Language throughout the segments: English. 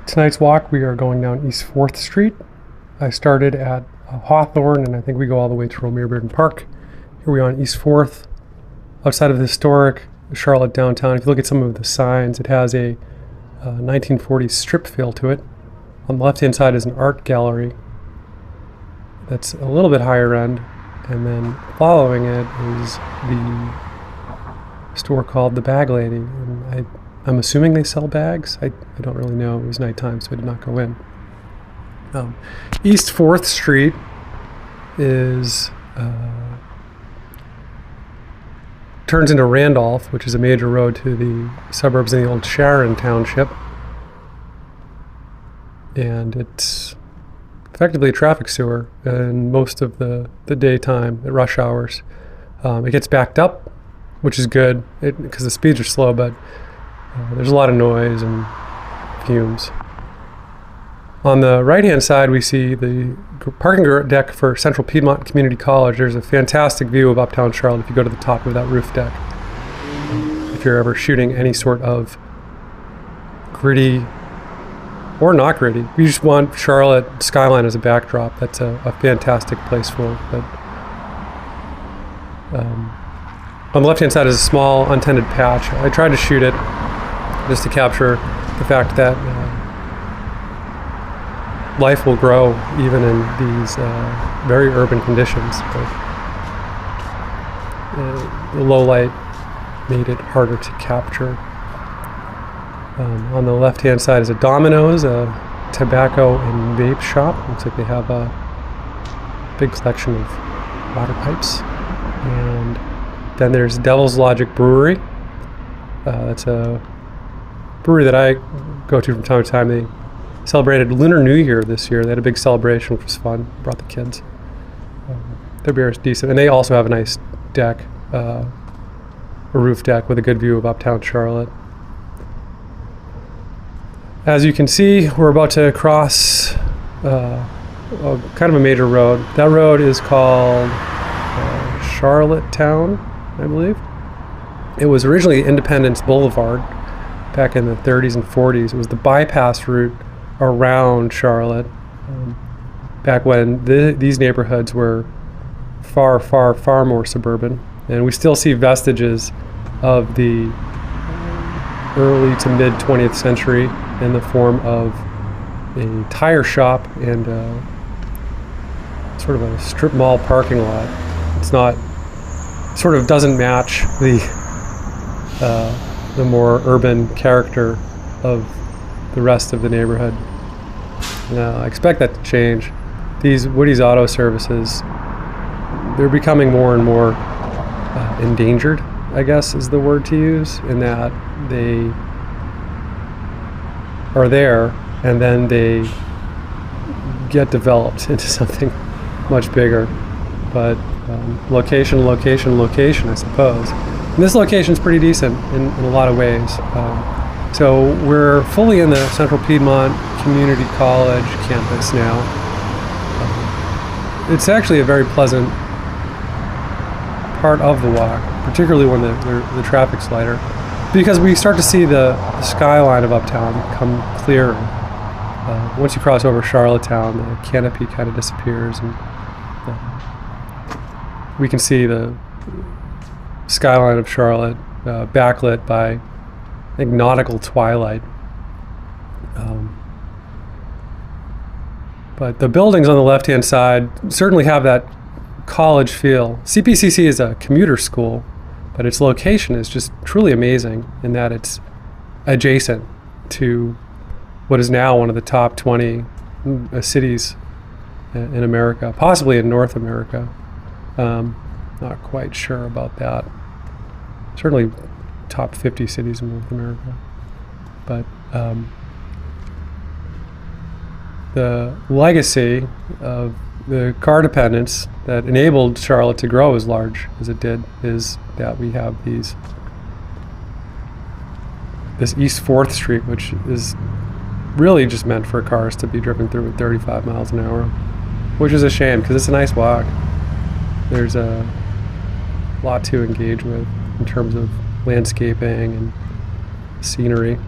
Tonight's walk, we are going down East 4th Street. I started at Hawthorne, and I think we go all the way to Romare Bearden Park. Here we are on East 4th, outside of the historic Charlotte downtown. If you look at some of the signs, it has a 1940s strip feel to it. On the left-hand side is an art gallery that's a little bit higher end, and then following it is the store called The Bag Lady. And I'm assuming they sell bags. I don't really know. It was nighttime, so I did not go in. East 4th Street is turns into Randolph, which is a major road to the suburbs in the old Sharon Township. And it's effectively a traffic sewer in most of the daytime at rush hours. It gets backed up, which is good because the speeds are slow, but there's a lot of noise and fumes. On the right-hand side, we see the parking deck for Central Piedmont Community College. There's a fantastic view of uptown Charlotte if you go to the top of that roof deck. If you're ever shooting any sort of gritty or not gritty, you just want Charlotte skyline as a backdrop. That's a fantastic place for it. But on the left-hand side is a small untended patch. I tried to shoot it just to capture the fact that life will grow even in these very urban conditions. But the low light made it harder to capture. On the left-hand side is a Domino's, a tobacco and vape shop. Looks like they have a big collection of water pipes. And then there's Devil's Logic Brewery. That's a brewery that I go to from time to time. They celebrated Lunar New Year this year. They had a big celebration, which was fun. Brought the kids. Their beer is decent. And they also have a nice deck, a roof deck with a good view of uptown Charlotte. As you can see, we're about to cross kind of a major road. That road is called Charlottetown, I believe. It was originally Independence Boulevard back in the 30s and 40s. It was the bypass route around Charlotte back when these neighborhoods were far, far, far more suburban. And we still see vestiges of the early to mid 20th century in the form of a tire shop and sort of a strip mall parking lot. It's not, sort of doesn't match the more urban character of the rest of the neighborhood. I expect that to change. These Woody's Auto Services, they're becoming more and more endangered, I guess is the word to use, in that they are there and then they get developed into something much bigger. But location, I suppose. And this location's pretty decent in a lot of ways. So we're fully in the Central Piedmont Community College campus now. It's actually a very pleasant part of the walk, particularly when the traffic's lighter, because we start to see the skyline of uptown come clearer. Once you cross over Charlottetown, the canopy kind of disappears, and we can see the skyline of Charlotte backlit by, I think, nautical twilight. But the buildings on the left-hand side certainly have that college feel. CPCC is a commuter school, but its location is just truly amazing in that it's adjacent to what is now one of the top 20 cities in America, possibly in North America. Not quite sure about that. Certainly top 50 cities in North America. But the legacy of the car dependence that enabled Charlotte to grow as large as it did is that we have this East 4th Street, which is really just meant for cars to be driven through at 35 miles an hour, which is a shame because it's a nice walk. There's a lot to engage with in terms of landscaping and scenery.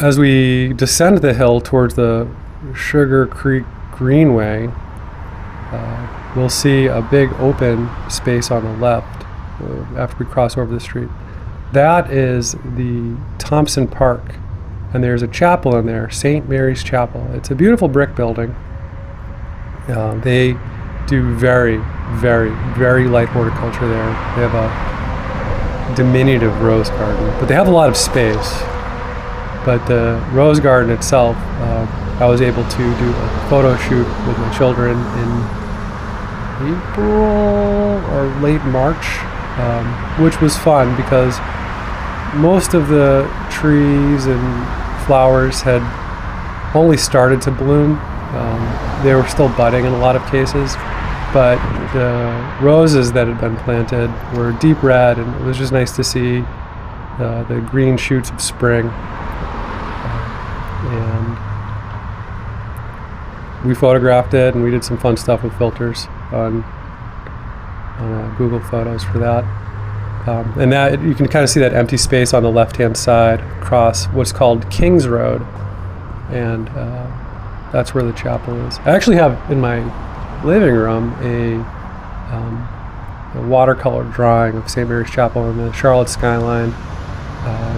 as we descend the hill towards the Sugar Creek Greenway, we'll see a big open space on the left after we cross over the street. That is the Thompson Park, and there's a chapel in there, St. Mary's Chapel. It's a beautiful brick building. They do very, very, very light horticulture there. They have a diminutive rose garden, but they have a lot of space. But the rose garden itself, I was able to do a photo shoot with my children in April or late March, which was fun because most of the trees and flowers had only started to bloom. They were still budding in a lot of cases, but the roses that had been planted were deep red, and it was just nice to see the green shoots of spring. And we photographed it, and we did some fun stuff with filters on Google Photos for that. And that you can kind of see that empty space on the left-hand side across what's called Kings Road, and that's where the chapel is. I actually have in my living room a watercolor drawing of St. Mary's Chapel in the Charlotte skyline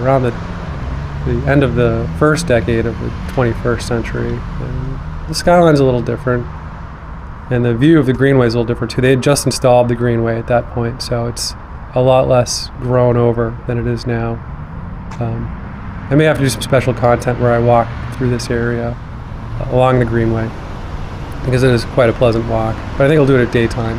around the end of the first decade of the 21st century. And the skyline's a little different, and the view of the greenway is a little different too. They had just installed the greenway at that point, so it's a lot less grown over than it is now. I may have to do some special content where I walk through this area along the greenway, because it is quite a pleasant walk, but I think I'll do it at daytime.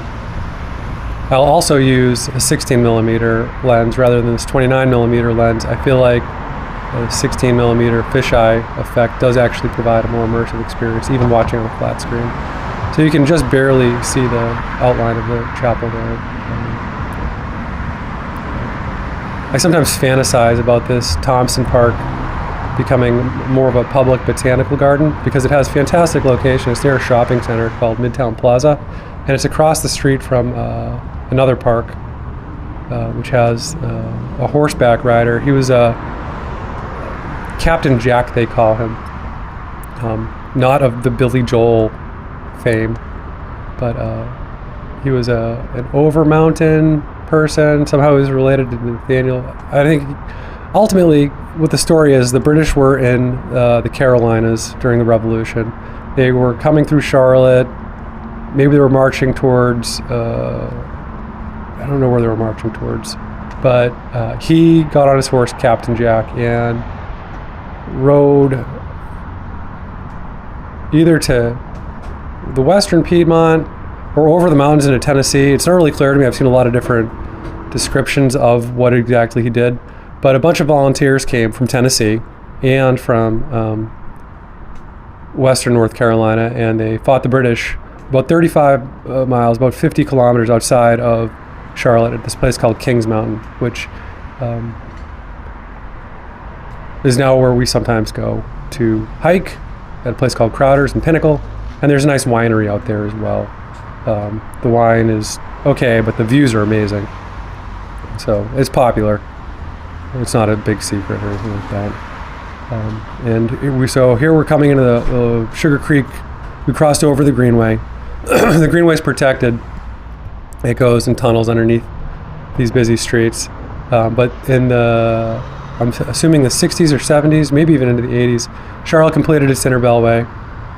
I'll also use a 16mm lens rather than this 29mm lens. I feel like a 16mm fisheye effect does actually provide a more immersive experience, even watching on a flat screen. So you can just barely see the outline of the chapel there. I sometimes fantasize about this Thompson Park becoming more of a public botanical garden, because it has fantastic location. It's near a shopping center called Midtown Plaza, and it's across the street from another park, which has a horseback rider. He was Captain Jack, they call him, not of the Billy Joel fame, but he was an over-mountain person. Somehow he was related to Nathaniel. I think ultimately what the story is, the British were in the Carolinas during the Revolution. They were coming through Charlotte. Maybe they were marching towards, I don't know where they were marching towards, but he got on his horse, Captain Jack, and rode either to the western Piedmont or over the mountains into Tennessee. It's not really clear to me. I've seen a lot of different descriptions of what exactly he did, but a bunch of volunteers came from Tennessee and from western North Carolina, and they fought the British about 35 miles, about 50 kilometers outside of Charlotte at this place called Kings Mountain, which is now where we sometimes go to hike, at a place called Crowder's and Pinnacle, and there's a nice winery out there as well. The wine is okay, but the views are amazing. So it's popular. It's not a big secret or anything like that. So here we're coming into the Sugar Creek. We crossed over the Greenway. The Greenway's protected. It goes in tunnels underneath these busy streets. But in the, I'm assuming the 60s or 70s, maybe even into the 80s, Charlotte completed its inner beltway,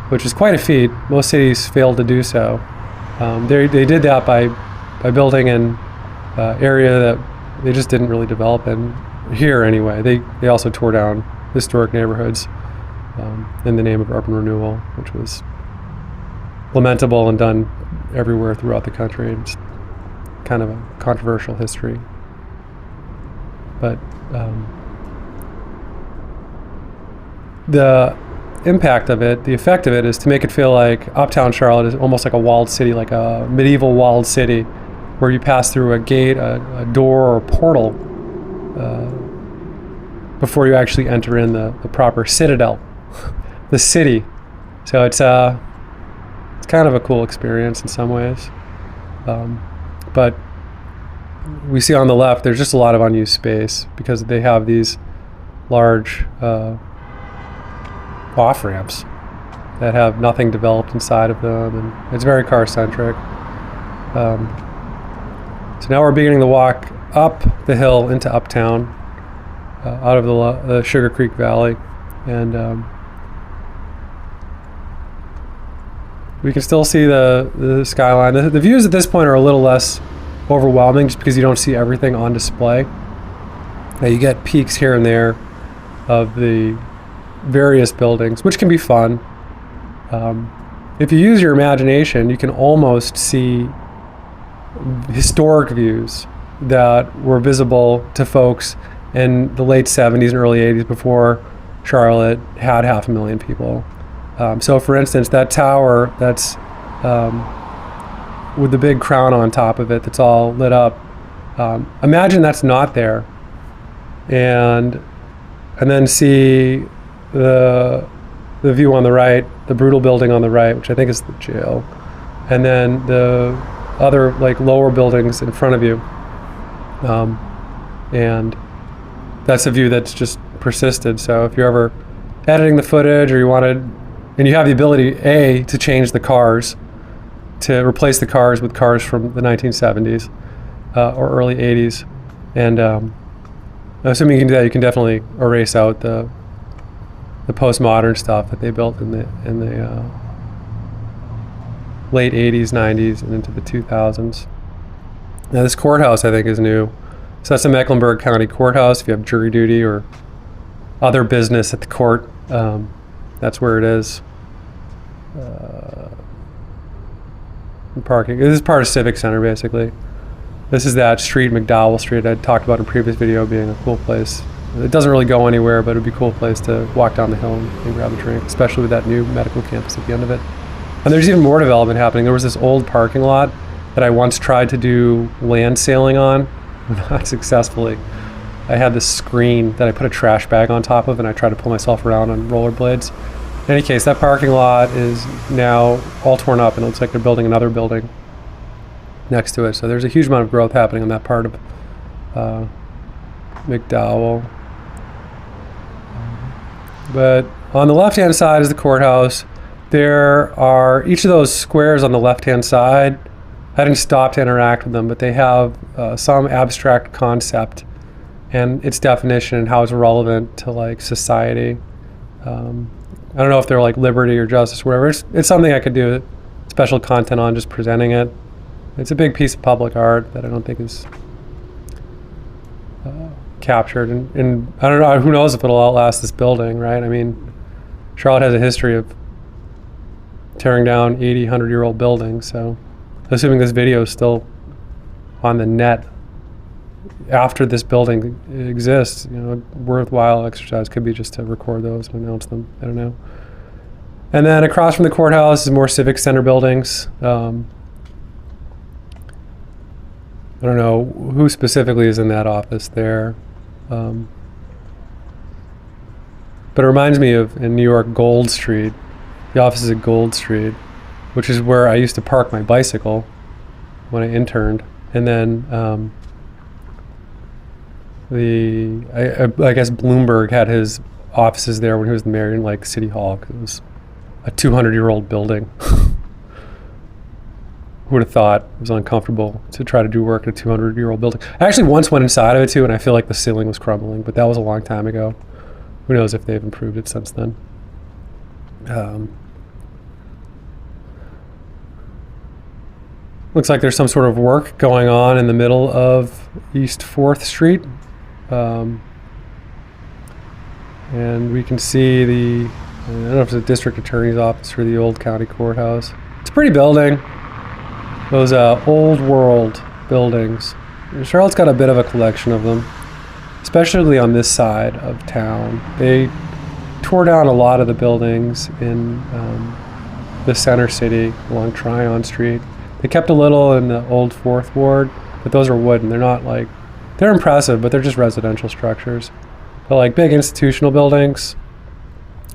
which is quite a feat. Most cities failed to do so. They did that by building an area that they just didn't really develop in here anyway. They also tore down historic neighborhoods in the name of urban renewal, which was lamentable and done everywhere throughout the country. It's kind of a controversial history. But the impact of it, the effect of it, is to make it feel like uptown Charlotte is almost like a walled city, like a medieval walled city, where you pass through a gate, a door, or a portal before you actually enter in the proper citadel, the city. So it's kind of a cool experience in some ways. But we see on the left, there's just a lot of unused space because they have these large off-ramps that have nothing developed inside of them, and it's very car-centric. So now we're beginning the walk up the hill into Uptown, out of the Sugar Creek Valley, and we can still see the skyline. The views at this point are a little less overwhelming just because you don't see everything on display. Now you get peeks here and there of the various buildings, which can be fun. If you use your imagination, you can almost see historic views that were visible to folks in the late 70s and early 80s before Charlotte had 500,000 people. So for instance, that tower that's with the big crown on top of it that's all lit up, imagine that's not there, and then see the view on the right, the brutal building on the right, which I think is the jail, and then the other like lower buildings in front of you, and that's a view that's just persisted. So if you're ever editing the footage, or you wanted, and you have the ability to change the cars, to replace the cars with cars from the 1970s or early 80s, and assuming you can do that, you can definitely erase out the postmodern stuff that they built in the late 80s, 90s, and into the 2000s. Now this courthouse I think is new. So that's the Mecklenburg County Courthouse. If you have jury duty or other business at the court, that's where it is. Parking. This is part of Civic Center, basically. This is that street, McDowell Street, I talked about in a previous video being a cool place. It doesn't really go anywhere, but it would be a cool place to walk down the hill and grab a drink, especially with that new medical campus at the end of it. And there's even more development happening. There was this old parking lot that I once tried to do land sailing on, not successfully. I had this screen that I put a trash bag on top of, and I tried to pull myself around on rollerblades. In any case, that parking lot is now all torn up, and it looks like they're building another building next to it. So there's a huge amount of growth happening on that part of McDowell. But on the left-hand side is the courthouse. There are each of those squares on the left-hand side. I didn't stop to interact with them, but they have some abstract concept and its definition and how it's relevant to like society. I don't know if they're like liberty or justice or whatever. It's something I could do special content on, just presenting it. It's a big piece of public art that I don't think is captured, and I don't know, who knows if it'll outlast this building, right? I mean, Charlotte has a history of tearing down 80, 100-year-old buildings, so assuming this video is still on the net after this building exists, you know, a worthwhile exercise could be just to record those and announce them. I don't know. And then across from the courthouse is more civic center buildings. I don't know who specifically is in that office there. But it reminds me of, in New York, Gold Street. The office is at Gold Street, which is where I used to park my bicycle when I interned. And then I guess Bloomberg had his offices there when he was the mayor in like City Hall, 'cause it was a 200-year-old building. Who would have thought it was uncomfortable to try to do work in a 200-year-old building? I actually once went inside of it too, and I feel like the ceiling was crumbling, but that was a long time ago. Who knows if they've improved it since then. Looks like there's some sort of work going on in the middle of East 4th Street. And we can see I don't know if it's a district attorney's office or the old county courthouse. It's a pretty building. Those old world buildings. Charlotte's got a bit of a collection of them, especially on this side of town. They tore down a lot of the buildings in the center city along Tryon Street. They kept a little in the old 4th Ward, but those are wooden. They're not like, they're impressive, but they're just residential structures. But like big institutional buildings,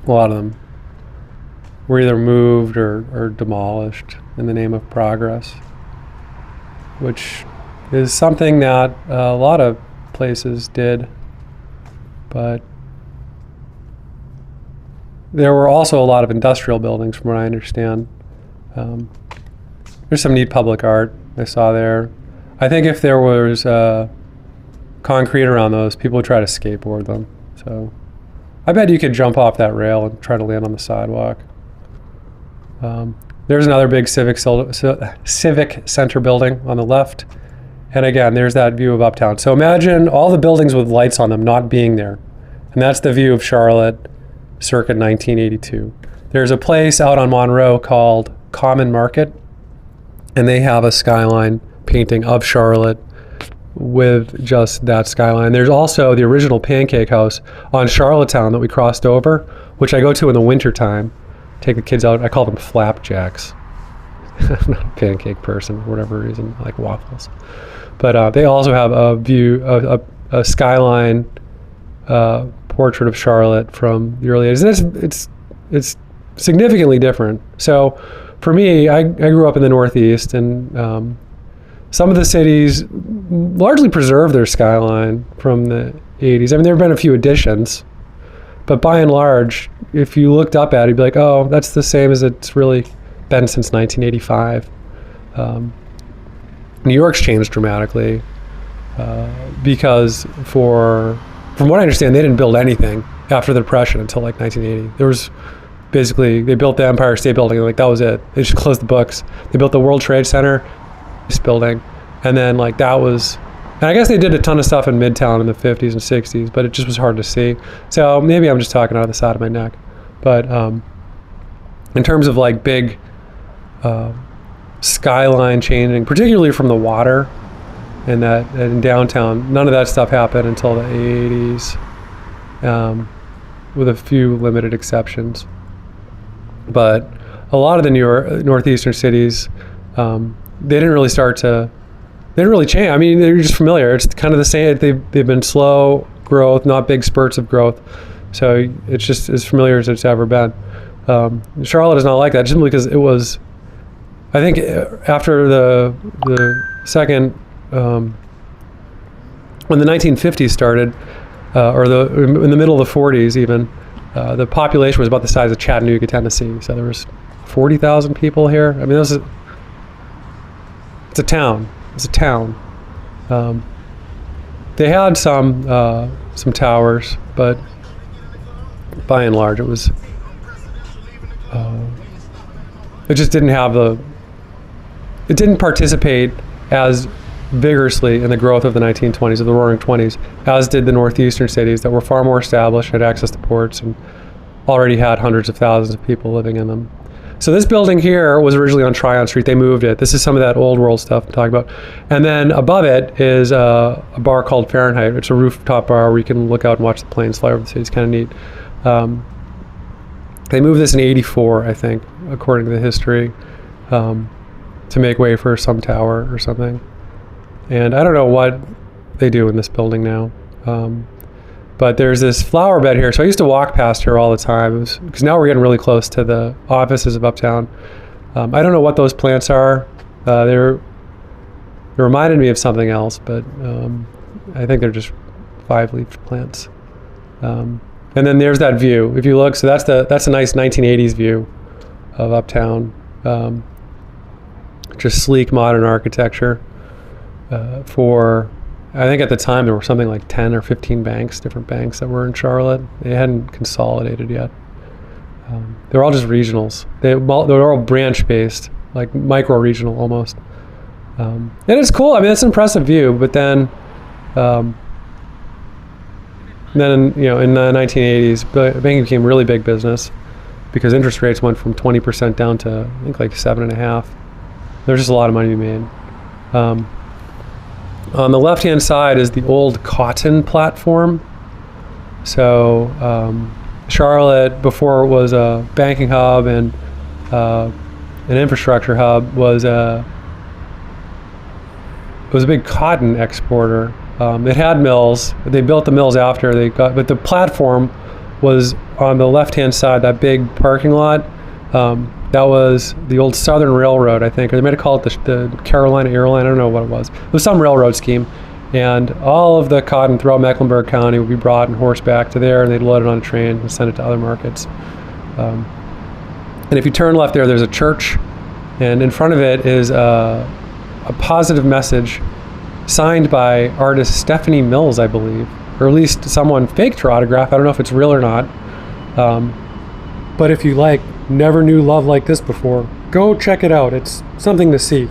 a lot of them were either moved or demolished in the name of progress, which is something that a lot of places did. But there were also a lot of industrial buildings, from what I understand. There's some neat public art I saw there. I think if there was concrete around those, people would try to skateboard them. So I bet you could jump off that rail and try to land on the sidewalk. There's another big civic center building on the left. And again, there's that view of Uptown. So imagine all the buildings with lights on them not being there. And that's the view of Charlotte circa 1982. There's a place out on Monroe called Common Market, and they have a skyline painting of Charlotte with just that skyline. There's also the original Pancake House on Charlottetown that we crossed over, which I go to in the wintertime. Take the kids out. I call them flapjacks. I'm not a pancake person for whatever reason. I like waffles. But they also have a view, a skyline portrait of Charlotte from the early 80s. It's significantly different. So for me, I grew up in the Northeast, and some of the cities largely preserve their skyline from the 80s. I mean, there have been a few additions, but by and large, if you looked up at it, you'd be like, oh, that's the same as it's really been since 1985. New York's changed dramatically because from what I understand, they didn't build anything after the Depression until like 1980. There was basically, they built the Empire State Building, and like that was it. They just closed the books. They built the World Trade Center, this building, and then like that was, and I guess they did a ton of stuff in Midtown in the 50s and 60s, but it just was hard to see. So maybe I'm just talking out of the side of my neck. But in terms of like big skyline changing, particularly from the water and that in downtown, none of that stuff happened until the 80s, with a few limited exceptions. But a lot of the northeastern cities, they didn't really change. I mean, they're just familiar. It's kind of the same. They've been slow growth, not big spurts of growth. So it's just as familiar as it's ever been. Charlotte is not like that, just simply because it was, I think after the second, when the 1950s started, or in the middle of the 40s even, the population was about the size of Chattanooga, Tennessee. So there was 40,000 people here. I mean, it's a town. It's a town. They had some towers, but by and large, it was. It just didn't have it didn't participate as vigorously in the growth of the 1920s, of the Roaring 20s, as did the northeastern cities that were far more established, had access to ports, and already had hundreds of thousands of people living in them. So this building here was originally on Tryon Street. They moved it. This is some of that old world stuff I'm talking about. And then above it is a bar called Fahrenheit. It's a rooftop bar where you can look out and watch the planes fly over the city. It's kind of neat. They moved this in '84, I think, according to the history, to make way for some tower or something. And I don't know what they do in this building now. But there's this flower bed here. So I used to walk past here all the time because now we're getting really close to the offices of Uptown. I don't know what those plants are. They reminded me of something else, but I think they're just 5-leaf plants. And then there's that view. If you look, so that's a nice 1980s view of Uptown. Just sleek modern architecture. I think at the time there were something like 10 or 15 different banks that were in Charlotte. They hadn't consolidated yet. They were all just regionals. They were all branch-based, like micro-regional almost. And it's cool. I mean, it's an impressive view. But then in the 1980s, banking became really big business because interest rates went from 20% down to I think like 7.5%. There's just a lot of money to be made. On the left-hand side is the old cotton platform. So Charlotte, before it was a banking hub and an infrastructure hub, was a big cotton exporter. It had mills. They built the mills after but the platform was on the left-hand side, that big parking lot. That was the old Southern Railroad, I think, or they might have called it the Carolina Airline. I don't know what it was. It was some railroad scheme, and all of the cotton throughout Mecklenburg County would be brought in horseback to there, and they'd load it on a train and send it to other markets. And if you turn left there's a church, and in front of it is a positive message signed by artist Stephanie Mills, I believe, or at least someone faked her autograph. I don't know if it's real or not. But if you never knew love like this before, go check it out. It's something to see.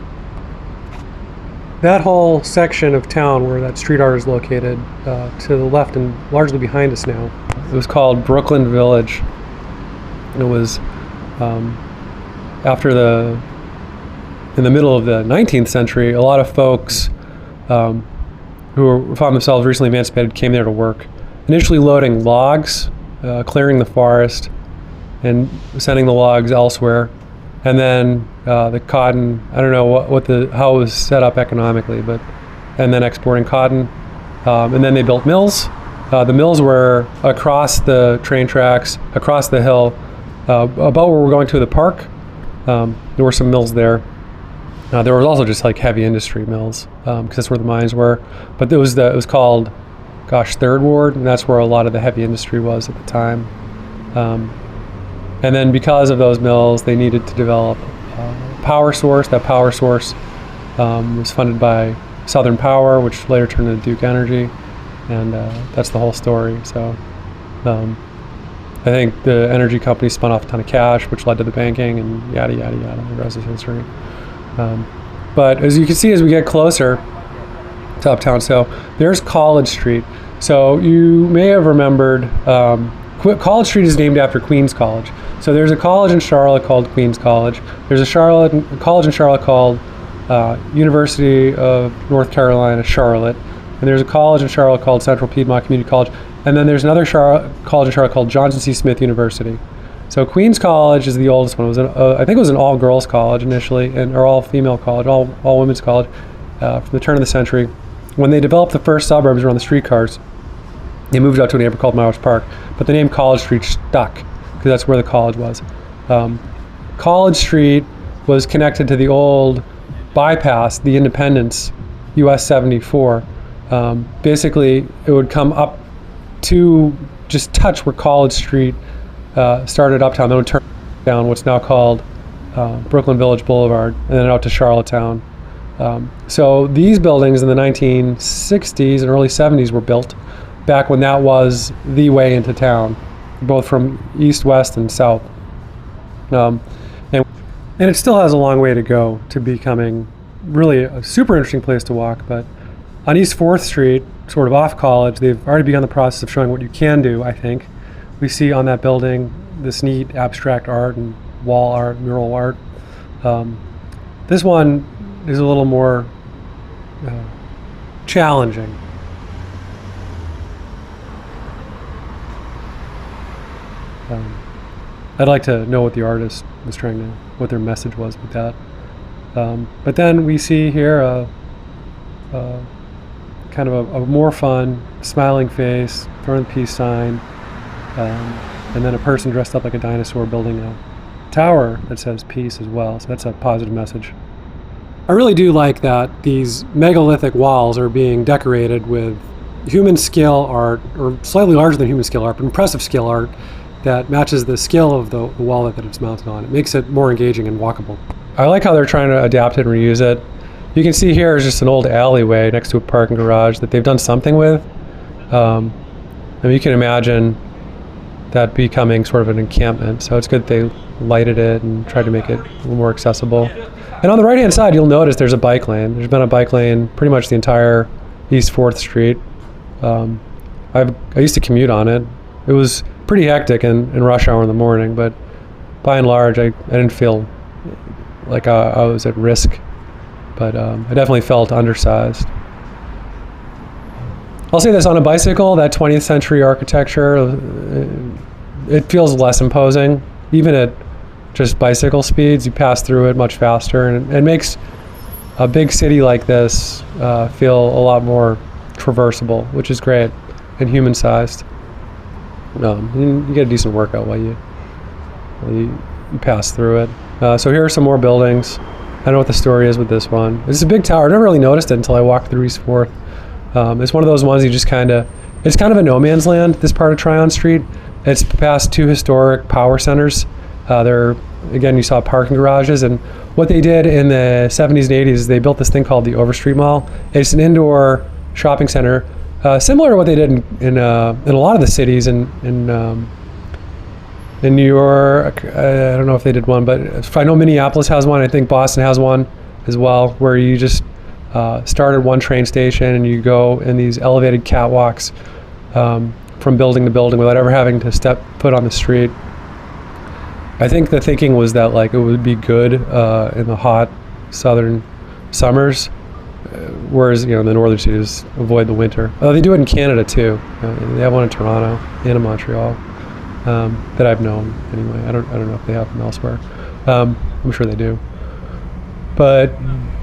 That whole section of town where that street art is located, to the left and largely behind us now, it was called Brooklyn Village. It was in the middle of the 19th century, a lot of folks who found themselves recently emancipated came there to work, initially loading logs, clearing the forest, and sending the logs elsewhere. And then the cotton, I don't know how it was set up economically, and then exporting cotton. And then they built mills. The mills were across the train tracks, across the hill, about where we're going to the park. There were some mills there. There was also just heavy industry mills, because that's where the mines were. But it was called, Third Ward, and that's where a lot of the heavy industry was at the time. And then because of those mills, they needed to develop a power source. That power source was funded by Southern Power, which later turned into Duke Energy, and that's the whole story. So I think the energy company spun off a ton of cash, which led to the banking and yada, yada, yada. The rest is history. But as you can see, as we get closer to Uptown, so there's College Street. So you may have remembered, College Street is named after Queens College. So there's a college in Charlotte called Queens College. There's a college in Charlotte called University of North Carolina, Charlotte. And there's a college in Charlotte called Central Piedmont Community College. And then there's another college in Charlotte called Johnson C. Smith University. So Queens College is the oldest one. It was I think it was an all-girls college initially, or all-female college, all women's college, from the turn of the century. When they developed the first suburbs around the streetcars, they moved out to a neighborhood called Myers Park. But the name College Street stuck, because that's where the college was. College Street was connected to the old bypass, the Independence, US 74. Basically, it would come up to just touch where College Street started uptown, then would turn down what's now called Brooklyn Village Boulevard, and then out to Charlottetown. So these buildings in the 1960s and early 70s were built back when that was the way into town, both from east, west, and south. And it still has a long way to go to becoming really a super interesting place to walk. But on East 4th Street, sort of off College, they've already begun the process of showing what you can do, I think. We see on that building this neat abstract art and wall art, mural art. This one is a little more challenging. I'd like to know what the artist was what their message was with that. But then we see here kind of a more fun, smiling face, throwing the peace sign, and then a person dressed up like a dinosaur building a tower that says peace as well. So that's a positive message. I really do like that these megalithic walls are being decorated with human scale art, or slightly larger than human scale art, but impressive scale art that matches the scale of the wall that it's mounted on. It makes it more engaging and walkable. I like how they're trying to adapt it and reuse it. You can see here is just an old alleyway next to a parking garage that they've done something with. I mean, you can imagine that becoming sort of an encampment. So it's good they lighted it and tried to make it a little more accessible. And on the right-hand side, you'll notice there's a bike lane. There's been a bike lane pretty much the entire East 4th Street. I used to commute on it. It was pretty hectic in rush hour in the morning, but by and large, I didn't feel like I was at risk. But I definitely felt undersized. I'll say this, on a bicycle, that 20th century architecture, it feels less imposing. Even at just bicycle speeds, you pass through it much faster, and it makes a big city like this feel a lot more traversable, which is great, and human-sized. You get a decent workout while you pass through it. So here are some more buildings. I don't know what the story is with this one. It's a big tower. I never really noticed it until I walked through East 4th. It's one of those ones you just kind of It's kind of a no man's land, this part of Tryon Street. It's past 2 historic power centers. There, again, you saw parking garages, and what they did in the 70s and 80s is they built this thing called the Overstreet Mall. It's an indoor shopping center, similar to what they did in a lot of the cities in New York. I don't know if they did one, but I know Minneapolis has one. I think Boston has one as well, where you just start at one train station and you go in these elevated catwalks from building to building without ever having to step foot on the street. I think the thinking was that like it would be good in the hot southern summers, whereas in the northern cities avoid the winter. They do it in Canada too. They have one in Toronto and in Montreal that I've known anyway. I don't know if they have them elsewhere. I'm sure they do. But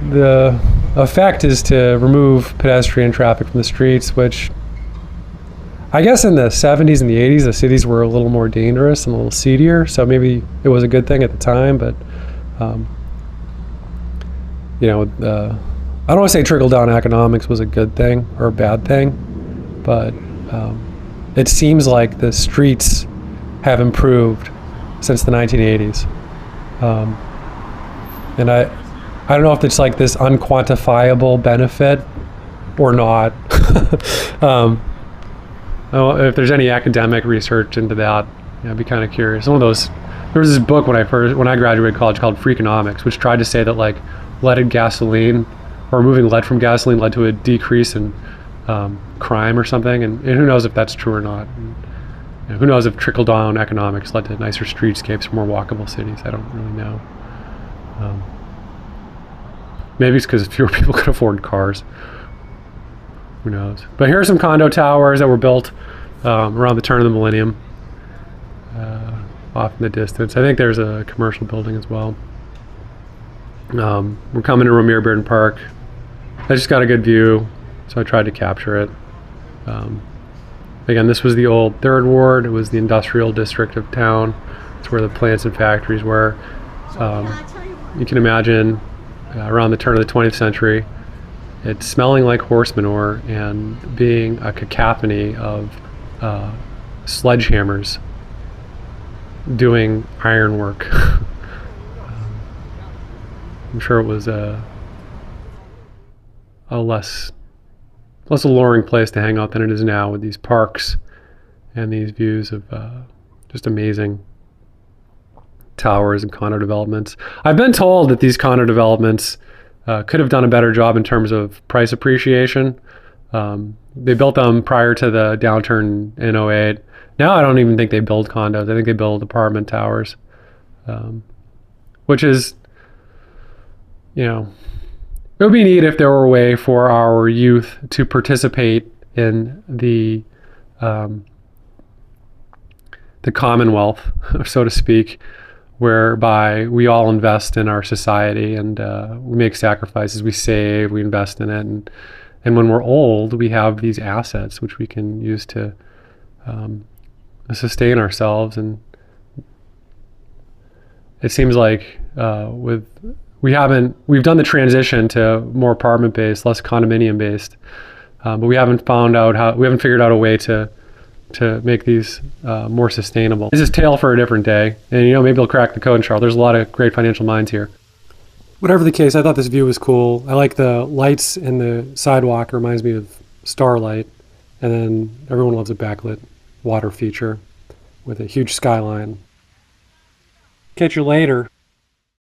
the effect is to remove pedestrian traffic from the streets, which I guess in the 70s and the 80s, the cities were a little more dangerous and a little seedier, so maybe it was a good thing at the time, but I don't want to say trickle-down economics was a good thing or a bad thing, but it seems like the streets have improved since the 1980s. And I don't know if it's like this unquantifiable benefit or not. If there's any academic research into that, I'd be kind of curious. There was this book when I graduated college called Freakonomics, which tried to say that like leaded gasoline or removing lead from gasoline led to a decrease in crime or something, and who knows if that's true or not. And, who knows if trickle-down economics led to nicer streetscapes, more walkable cities. I don't really know. Maybe it's because fewer people could afford cars. Who knows? But here are some condo towers that were built around the turn of the millennium, off in the distance. I think there's a commercial building as well. We're coming to Romare Bearden Park. I just got a good view, so I tried to capture it. Again, this was the old Third Ward. It was the industrial district of town. It's where the plants and factories were. You can imagine around the turn of the 20th century, it's smelling like horse manure and being a cacophony of sledgehammers doing ironwork. I'm sure it was a less alluring place to hang out than it is now, with these parks and these views of just amazing towers and condo developments. I've been told that these condo developments could have done a better job in terms of price appreciation. They built them prior to the downturn in 2008. Now I don't even think they build condos. I think they build apartment towers, which is, it would be neat if there were a way for our youth to participate in the commonwealth, so to speak, whereby we all invest in our society and we make sacrifices, we save, we invest in it, and when we're old, we have these assets which we can use to sustain ourselves. And it seems like we've done the transition to more apartment-based, less condominium-based, but we haven't figured out a way to make these more sustainable. This is tale for a different day, and maybe we'll crack the code in Charlotte. There's a lot of great financial minds here. Whatever the case, I thought this view was cool. I like the lights in the sidewalk. It reminds me of Starlight, and then everyone loves a backlit water feature with a huge skyline. Catch you later.